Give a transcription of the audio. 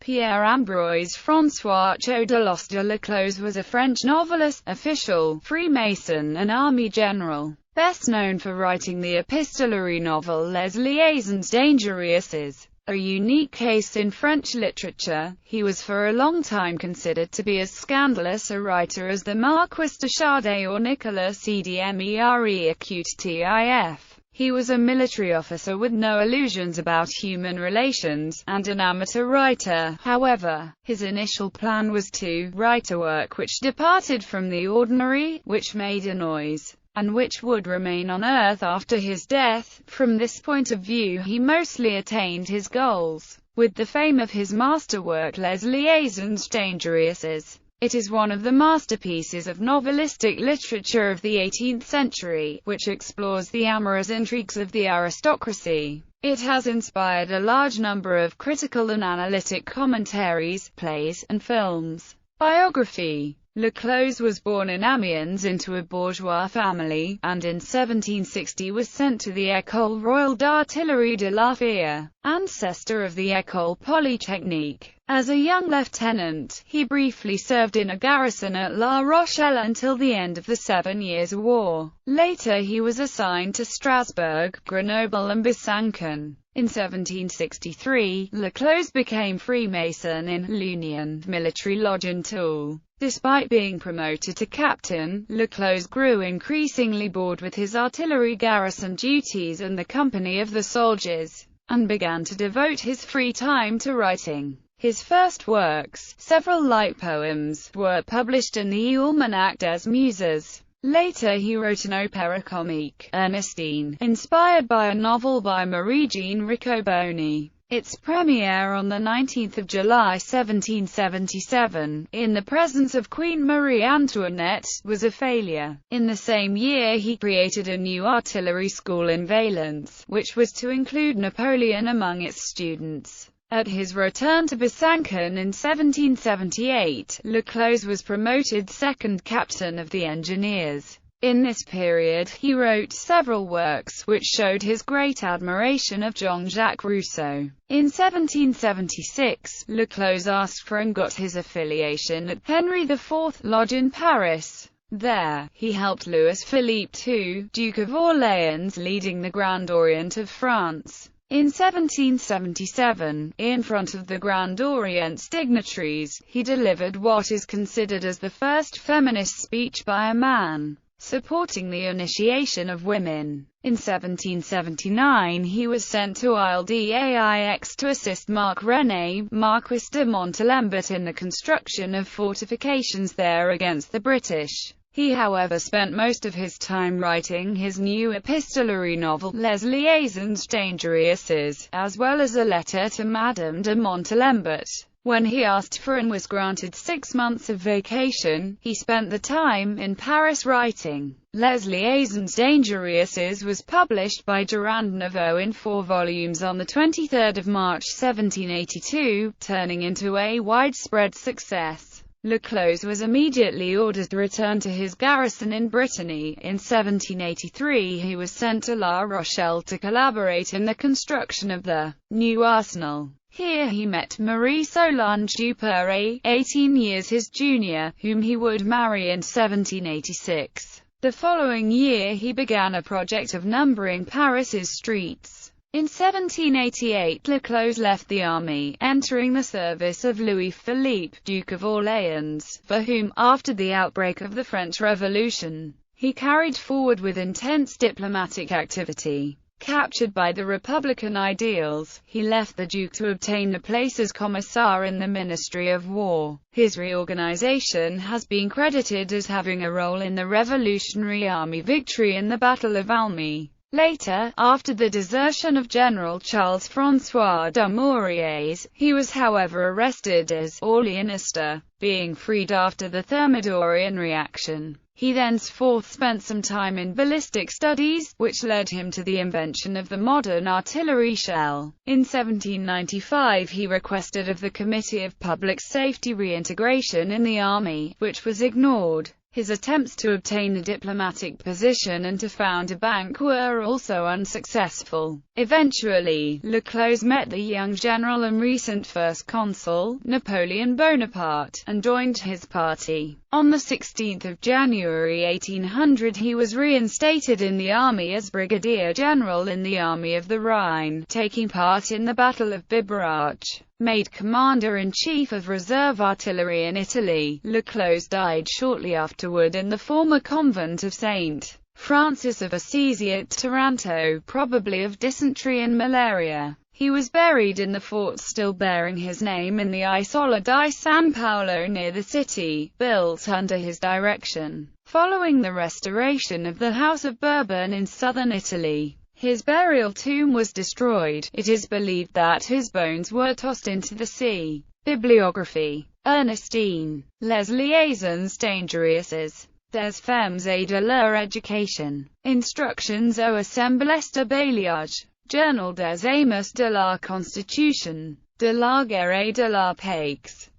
Pierre-Ambroise François Choderlos de Laclos was a French novelist, official, Freemason and army general, best known for writing the epistolary novel Les Liaisons Dangereuses. A unique case in French literature, he was for a long time considered to be as scandalous a writer as the Marquis de Sade or Nicolas Cdmere Acute-TIF. He was a military officer with no illusions about human relations, and an amateur writer. However, his initial plan was to write a work which departed from the ordinary, which made a noise, and which would remain on Earth after his death. From this point of view, he mostly attained his goals. With the fame of his masterwork Les Liaisons Dangereuses, it is one of the masterpieces of novelistic literature of the 18th century, which explores the amorous intrigues of the aristocracy. It has inspired a large number of critical and analytic commentaries, plays, and films. Biography. Laclos was born in Amiens into a bourgeois family, and in 1760 was sent to the École Royale d'Artillerie de la Fère, ancestor of the École Polytechnique. As a young lieutenant, he briefly served in a garrison at La Rochelle until the end of the 7 Years' War. Later he was assigned to Strasbourg, Grenoble and Besançon. In 1763, Laclos became Freemason in l'Union military lodge in Toul. Despite being promoted to captain, Laclos grew increasingly bored with his artillery garrison duties and the company of the soldiers, and began to devote his free time to writing. His first works, several light poems, were published in the Almanach des Muses. Later he wrote an opéra comique, Ernestine, inspired by a novel by Marie-Jeanne Riccoboni. Its premiere on 19 July 1777, in the presence of Queen Marie Antoinette, was a failure. In the same year he created a new artillery school in Valence, which was to include Napoleon among its students. At his return to Besançon in 1778, Laclos was promoted second captain of the engineers. In this period, he wrote several works which showed his great admiration of Jean-Jacques Rousseau. In 1776, Laclos asked for and got his affiliation at Henry IV Lodge in Paris. There, he helped Louis-Philippe II, Duke of Orléans, leading the Grand Orient of France. In 1777, in front of the Grand Orient's dignitaries, he delivered what is considered as the first feminist speech by a man, supporting the initiation of women. In 1779 he was sent to Isle d'Aix to assist Marc René, Marquis de Montalembert in the construction of fortifications there against the British. He however spent most of his time writing his new epistolary novel, Les Liaisons Dangereuses, as well as a letter to Madame de Montalembert. When he asked for and was granted 6 months of vacation, he spent the time in Paris writing. Les Liaisons Dangereuses was published by Durand Nouveau in 4 volumes on 23 March 1782, turning into a widespread success. Laclos was immediately ordered to return to his garrison in Brittany. In 1783 he was sent to La Rochelle to collaborate in the construction of the new arsenal. Here he met Marie Solange Duperrey, 18 years his junior, whom he would marry in 1786. The following year he began a project of numbering Paris's streets. In 1788 Laclos left the army, entering the service of Louis-Philippe, Duke of Orléans, for whom, after the outbreak of the French Revolution, he carried forward with intense diplomatic activity. Captured by the Republican ideals, he left the Duke to obtain a place as commissar in the Ministry of War. His reorganization has been credited as having a role in the Revolutionary Army victory in the Battle of Valmy. Later, after the desertion of General Charles-François Dumouriez, he was however arrested as Orleanista, being freed after the Thermidorian reaction. He thenceforth spent some time in ballistic studies, which led him to the invention of the modern artillery shell. In 1795 he requested of the Committee of Public Safety reintegration in the army, which was ignored. His attempts to obtain a diplomatic position and to found a bank were also unsuccessful. Eventually, Laclos met the young general and recent first consul, Napoleon Bonaparte, and joined his party. On 16 January 1800 he was reinstated in the army as brigadier general in the Army of the Rhine, taking part in the Battle of Biberach. Made commander-in-chief of reserve artillery in Italy, Laclos died shortly afterward in the former convent of St. Francis of Assisi at Taranto, probably of dysentery and malaria. He was buried in the fort still bearing his name in the Isola di San Paolo near the city, built under his direction. Following the restoration of the House of Bourbon in southern Italy, his burial tomb was destroyed. It is believed that his bones were tossed into the sea. Bibliography: Ernestine. Les liaisons dangereuses. Des femmes et de leur éducation. Instructions aux assemblées de bailliage. Journal des aimes de la Constitution, de la guerre et de la paix.